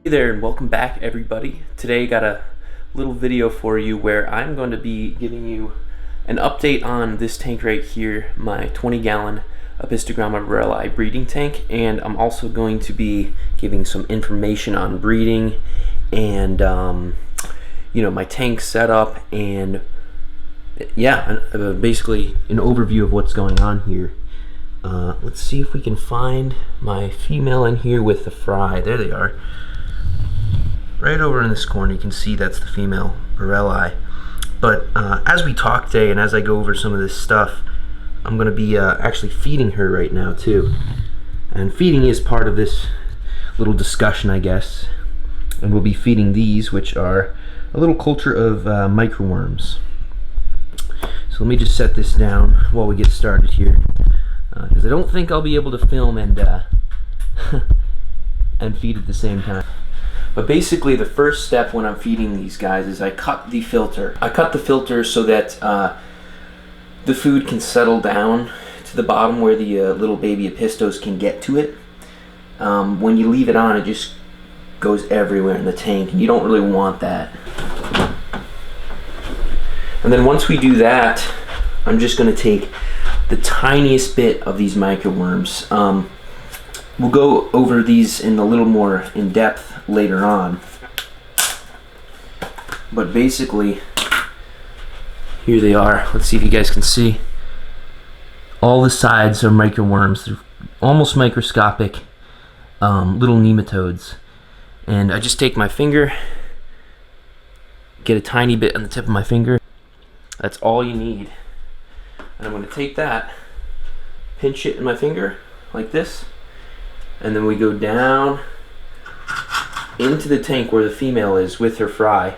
Hey there and welcome back everybody. Today I got a little video for you where I'm going to be giving you an update on this tank right here, my 20-gallon Apistogramma Borellii breeding tank, and I'm also going to be giving some information on breeding and my tank setup and basically an overview of what's going on here. Let's see if we can find my female in here with the fry. There they are. Right over in this corner, you can see that's the female Borellii. But as we talk today and as I go over some of this stuff, I'm going to be actually feeding her right now too. And feeding is part of this little discussion, I guess. And we'll be feeding these, which are a little culture of microworms. So let me just set this down while we get started here, because I don't think I'll be able to film and and feed at the same time. But basically the first step when I'm feeding these guys is I cut the filter. I cut the filter so that the food can settle down to the bottom where the little baby apistos can get to it. When you leave it on, it just goes everywhere in the tank, and you don't really want that. And then once we do that, I'm just going to take the tiniest bit of these microworms. We'll go over these in a little more in depth later on. But basically, here they are. Let's see if you guys can see. All the sides are microworms. They're almost microscopic little nematodes. And I just take my finger, get a tiny bit on the tip of my finger. That's all you need. And I'm going to take that, pinch it in my finger like this, and then we go down into the tank where the female is with her fry.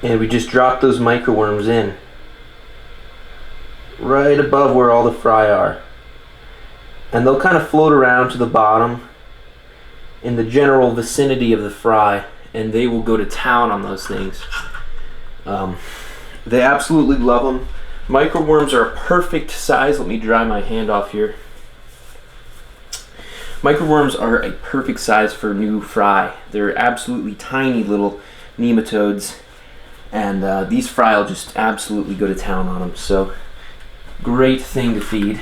And we just drop those microworms in right above where all the fry are. And they'll kind of float around to the bottom in the general vicinity of the fry, and they will go to town on those things. They absolutely love them. Microworms are a perfect size. Let me dry my hand off here. Microworms are a perfect size for new fry. They're absolutely tiny little nematodes, and these fry will just absolutely go to town on them. So, great thing to feed.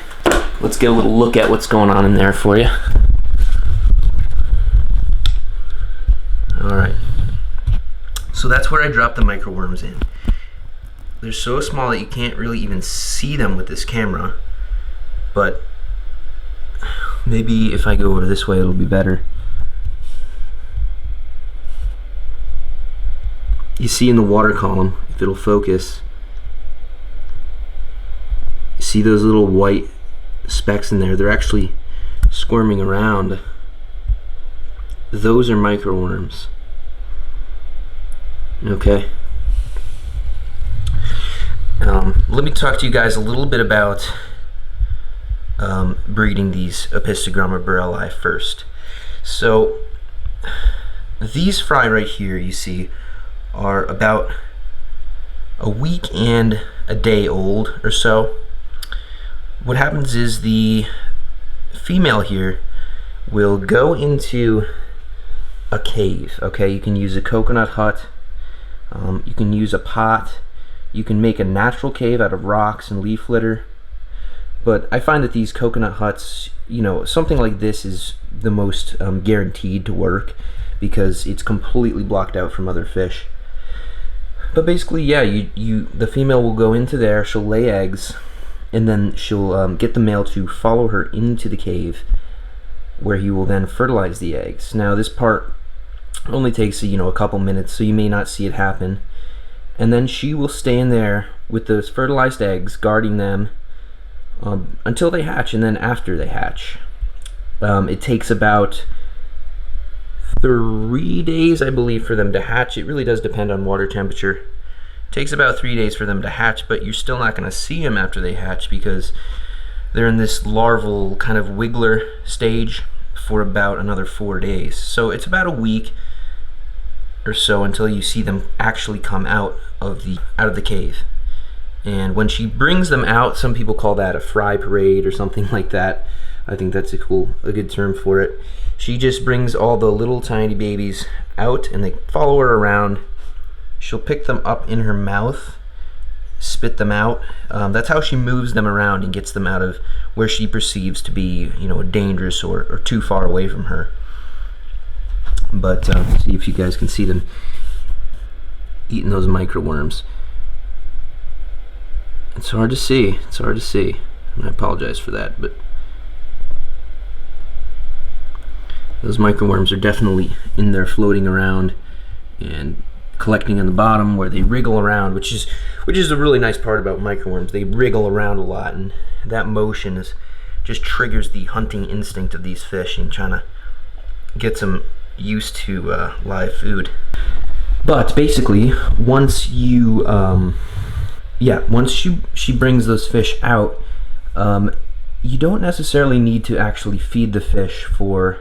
Let's get a little look at what's going on in there for you. Alright. So that's where I drop the microworms in. They're so small that you can't really even see them with this camera, but maybe if I go over this way it'll be better. You see in the water column, if it'll focus, you see those little white specks in there? They're actually squirming around. Those are microworms. Okay. Let me talk to you guys a little bit about breeding these Apistogramma Borellii first. So these fry right here, you see, are about a week and a day old or so. What happens is the female here will go into a cave. Okay, you can use a coconut hut, you can use a pot, you can make a natural cave out of rocks and leaf litter. But I find that these coconut huts, something like this is the most guaranteed to work because it's completely blocked out from other fish. But basically, yeah, the female will go into there, she'll lay eggs, and then she'll get the male to follow her into the cave where he will then fertilize the eggs. Now this part only takes a couple minutes, so you may not see it happen. And then she will stay in there with those fertilized eggs, guarding them until they hatch, and then after they hatch. It takes about 3 days, I believe, for them to hatch. It really does depend on water temperature. It takes about 3 days for them to hatch, but you're still not going to see them after they hatch because they're in this larval kind of wiggler stage for about another 4 days. So it's about a week or so until you see them actually come out of the cave. And when she brings them out, some people call that a fry parade or something like that. I think that's a good term for it. She just brings all the little tiny babies out and they follow her around. She'll pick them up in her mouth, spit them out. That's how she moves them around and gets them out of where she perceives to be, dangerous or too far away from her. But see if you guys can see them eating those microworms. It's hard to see. It's hard to see. And I apologize for that, but those microworms are definitely in there floating around and collecting on the bottom where they wriggle around, which is a really nice part about microworms. They wriggle around a lot, and that motion just triggers the hunting instinct of these fish and trying to get them used to live food. But basically, once you once she brings those fish out, you don't necessarily need to actually feed the fish for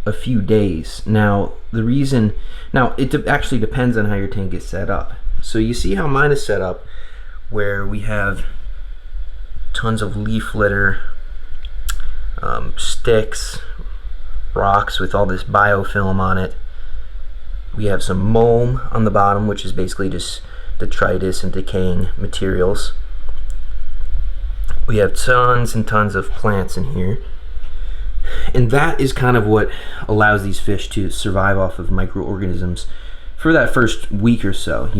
a few days. Now it actually depends on how your tank is set up. So you see how mine is set up, where we have tons of leaf litter, sticks, rocks with all this biofilm on it. We have some mulm on the bottom, which is basically just detritus and decaying materials. We have tons and tons of plants in here. And that is kind of what allows these fish to survive off of microorganisms for that first week or so,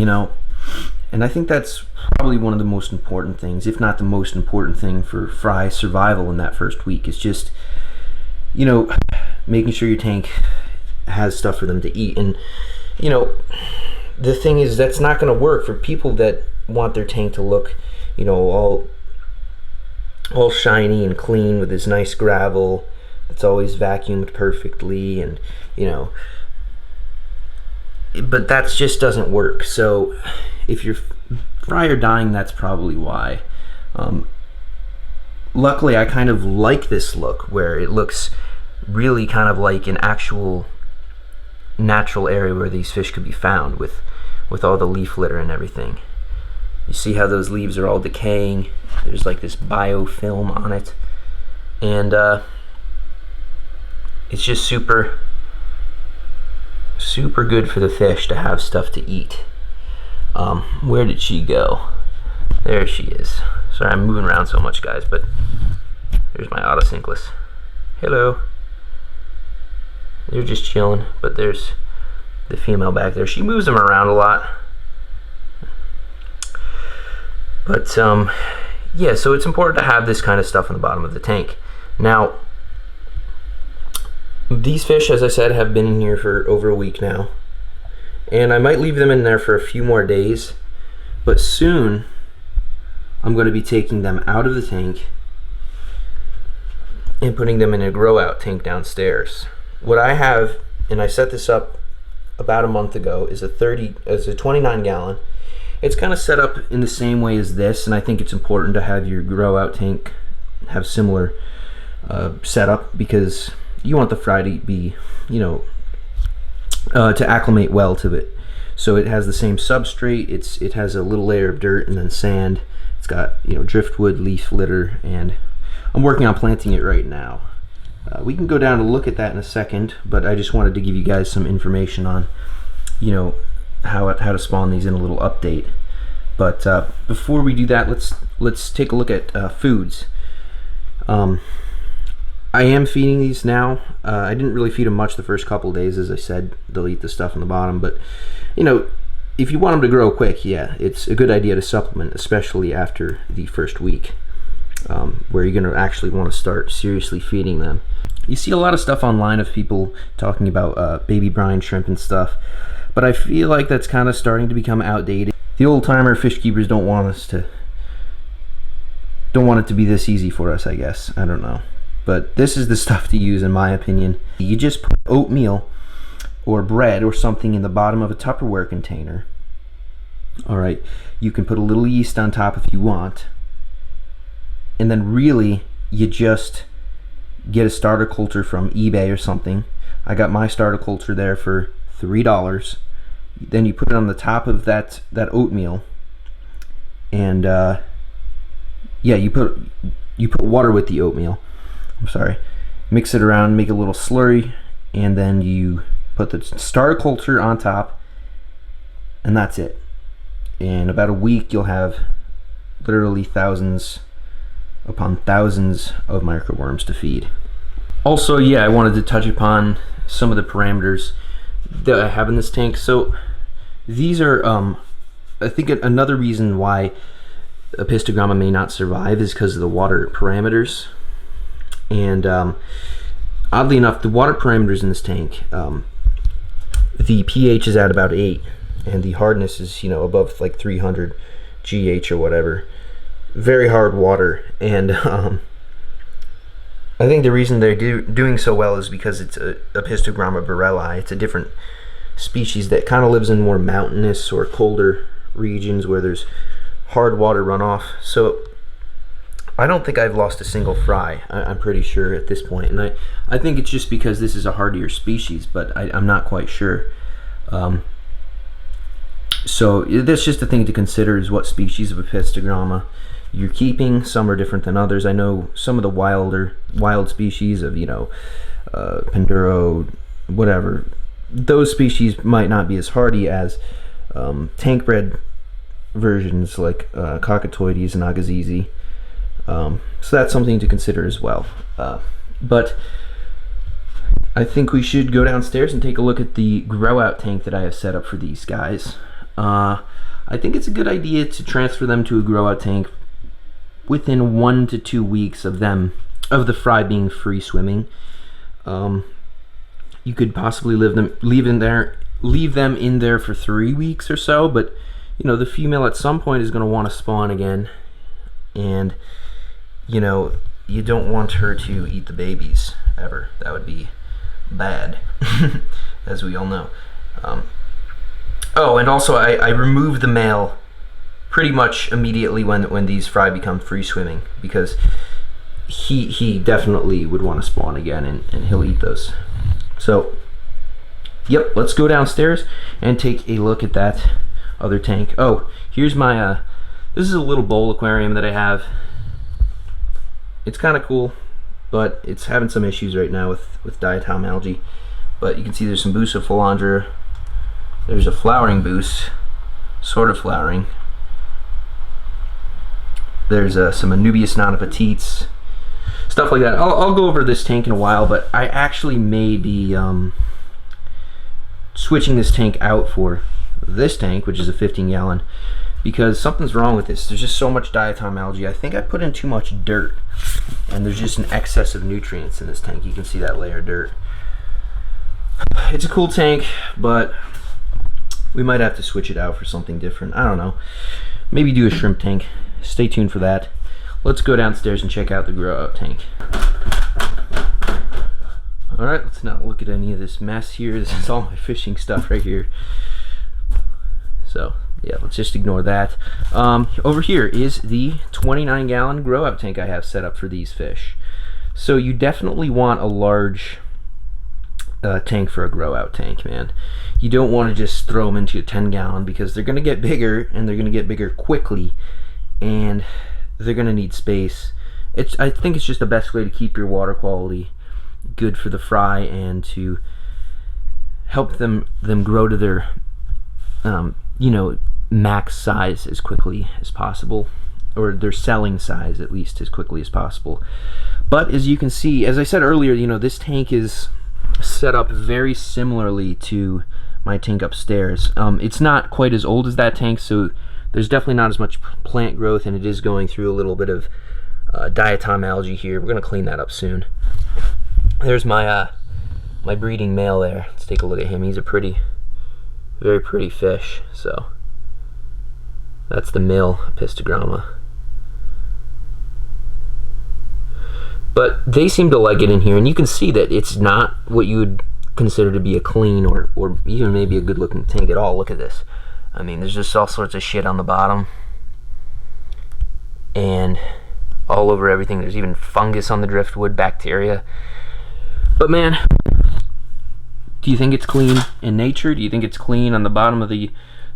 And I think that's probably one of the most important things, if not the most important thing for fry survival in that first week, is just, making sure your tank has stuff for them to eat. And, the thing is, that's not going to work for people that want their tank to look, all shiny and clean with this nice gravel. It's always vacuumed perfectly, and but that just doesn't work. So if your fry are dying, that's probably why. Luckily, I kind of like this look, where it looks really kind of like an actual natural area where these fish could be found with all the leaf litter and everything. You see how those leaves are all decaying. There's like this biofilm on it, and it's just super good for the fish to have stuff to eat. Where did she go? There she is. Sorry, I'm moving around so much, guys, but there's my autosynclus. Hello. They're just chilling, but there's the female back there. She moves them around a lot. But yeah, so it's important to have this kind of stuff on the bottom of the tank. Now, these fish, as I said, have been in here for over a week now, and I might leave them in there for a few more days, but soon I'm going to be taking them out of the tank and putting them in a grow out tank downstairs. What I have, and I set this up about a month ago, is a 29 gallon. It's kind of set up in the same way as this, and I think it's important to have your grow out tank have similar setup, because you want the fry to be, to acclimate well to it. So it has the same substrate. It has a little layer of dirt and then sand. It's got driftwood, leaf litter, and I'm working on planting it right now. We can go down and look at that in a second, but I just wanted to give you guys some information on, how to spawn these in a little update. But before we do that, let's take a look at foods. I am feeding these now. I didn't really feed them much the first couple days. As I said, they'll eat the stuff on the bottom, but if you want them to grow quick, yeah, it's a good idea to supplement, especially after the first week, where you're going to actually want to start seriously feeding them. You see a lot of stuff online of people talking about baby brine shrimp and stuff, but I feel like that's kind of starting to become outdated. The old-timer fish keepers don't want it to be this easy for us, I guess. I don't know. But this is the stuff to use, in my opinion. You just put oatmeal or bread or something in the bottom of a Tupperware container. Alright, you can put a little yeast on top if you want. And then really, you just get a starter culture from eBay or something. I got my starter culture there for $3. Then you put it on the top of that oatmeal, and yeah, you put water with the oatmeal. mix it around, make a little slurry, and then you put the starter culture on top, and that's it. In about a week, you'll have literally thousands upon thousands of microworms to feed. Also, yeah, I wanted to touch upon some of the parameters that I have in this tank. So these are, I think another reason why Apistogramma may not survive is because of the water parameters. And oddly enough, the water parameters in this tank, the pH is at about 8, and the hardness is, you know, above like 300 GH or whatever. Very hard water, and I think the reason they're doing so well is because it's a Apistogramma Borellii. It's a different species that kind of lives in more mountainous or colder regions where there's hard water runoff. So I don't think I've lost a single fry, I'm pretty sure at this point. And I think it's just because this is a hardier species, but I'm not quite sure. So that's just a thing to consider, is what species of Apistogramma you're keeping. Some are different than others. I know some of the wild species of, you know, Penduro, whatever, those species might not be as hardy as tank bred versions like Cockatoides and Agassiz. So that's something to consider as well. But I think we should go downstairs and take a look at the grow out tank that I have set up for these guys. I think it's a good idea to transfer them to a grow out tank within 1 to 2 weeks of the fry being free swimming. You could possibly leave them in there for 3 weeks or so, but you know, the female at some point is going to want to spawn again, and you know, you don't want her to eat the babies ever. That would be bad, as we all know. Oh, and also I removed the male pretty much immediately when these fry become free swimming, because he definitely would want to spawn again, and he'll eat those. So yep, let's go downstairs and take a look at that other tank. Oh, here's my this is a little bowl aquarium that I have. It's kind of cool, but it's having some issues right now with diatom algae. But you can see there's some Bucephalandra. There's a flowering Bus, sort of flowering. There's some Anubias non-appetites, stuff like that. I'll go over this tank in a while, but I actually may be switching this tank out for this tank, which is a 15-gallon, because something's wrong with this. There's just so much diatom algae. I think I put in too much dirt, and there's just an excess of nutrients in this tank. You can see that layer of dirt. It's a cool tank, but we might have to switch it out for something different. I don't know. Maybe do a shrimp tank. Stay tuned for that. Let's go downstairs and check out the grow out tank. Alright, let's not look at any of this mess here. This is all my fishing stuff right here. So yeah, let's just ignore that. Over here is the 29-gallon grow out tank I have set up for these fish. So you definitely want a large tank for a grow out tank, man. You don't want to just throw them into a 10-gallon, because they're going to get bigger, and they're going to get bigger quickly, and they're going to need space. I think it's just the best way to keep your water quality good for the fry, and to help them grow to their you know, max size as quickly as possible, or their selling size at least as quickly as possible. But as you can see, as I said earlier, you know, this tank is set up very similarly to my tank upstairs. It's not quite as old as that tank, so there's definitely not as much plant growth, and it is going through a little bit of diatom algae here. We're going to clean that up soon. There's my my breeding male there. Let's take a look at him. He's a very pretty fish. So that's the male Apistogramma. But they seem to like it in here, and you can see that it's not what you would consider to be a clean or even maybe a good looking tank at all. Look at this. I mean, there's just all sorts of shit on the bottom and all over everything. There's even fungus on the driftwood, bacteria. But man, do you think it's clean in nature? Do you think it's clean on the bottom of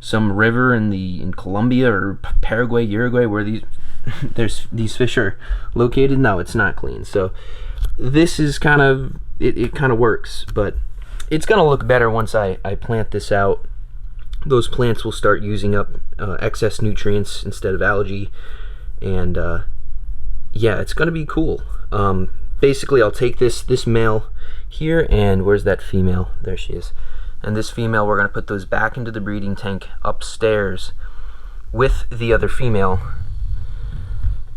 some river in Colombia or Paraguay, Uruguay, where these fish are located? No, it's not clean. So this is kind of, it kind of works, but it's gonna look better once I plant this out. Those plants will start using up excess nutrients instead of algae, and yeah, it's gonna be cool. Basically, I'll take this male here, and where's that female? There she is. And this female, we're gonna put those back into the breeding tank upstairs with the other female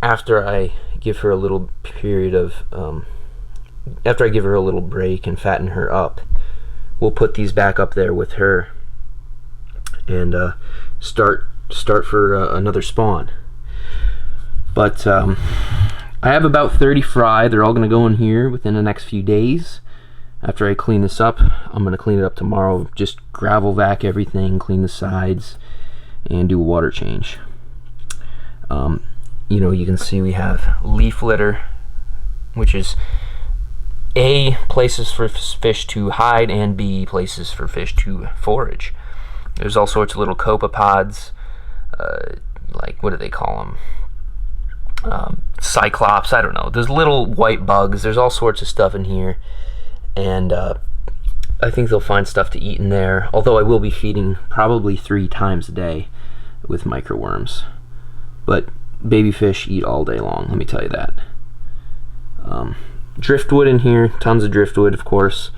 after I give her a little period of, after I give her a little break and fatten her up. We'll put these back up there with her and start for another spawn. But I have about 30 fry. They're all going to go in here within the next few days. After I clean this up, I'm going to clean it up tomorrow. Just gravel vac everything, clean the sides, and do a water change. You know, you can see we have leaf litter, which is A, places for fish to hide, and B, places for fish to forage. There's all sorts of little copepods, like, what do they call them? Cyclops, I don't know. There's little white bugs. There's all sorts of stuff in here, and I think they'll find stuff to eat in there, although I will be feeding probably 3 times a day with microworms. But baby fish eat all day long, let me tell you that. Driftwood in here, tons of driftwood, of course.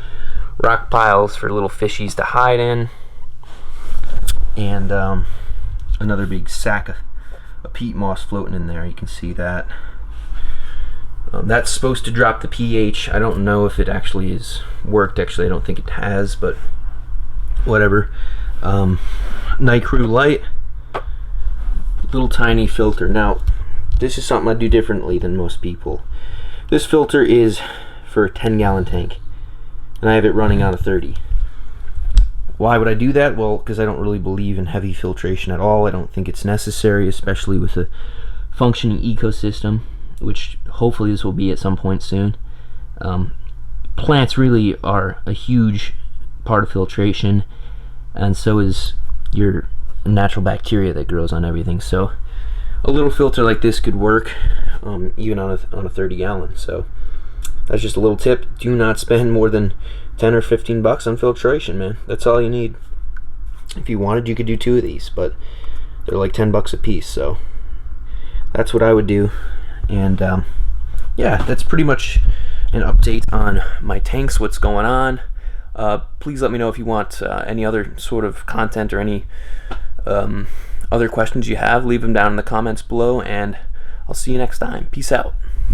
Rock piles for little fishies to hide in. And another big sack of peat moss floating in there, you can see that. That's supposed to drop the pH. I don't know if it actually has worked. Actually, I don't think it has, but whatever. Night Crew Light. Little tiny filter. Now, this is something I do differently than most people. This filter is for a 10-gallon tank, and I have it running on a 30. Why would I do that? Well, because I don't really believe in heavy filtration at all. I don't think it's necessary, especially with a functioning ecosystem, which hopefully this will be at some point soon. Plants really are a huge part of filtration, and so is your natural bacteria that grows on everything. So a little filter like this could work, even on a 30-gallon. So that's just a little tip. Do not spend more than 10 or 15 bucks on filtration, man. That's all you need. If you wanted, you could do 2 of these, but they're like 10 bucks a piece. So that's what I would do. And yeah, that's pretty much an update on my tanks, what's going on. Please let me know if you want any other sort of content or any other questions you have. Leave them down in the comments below, and I'll see you next time. Peace out.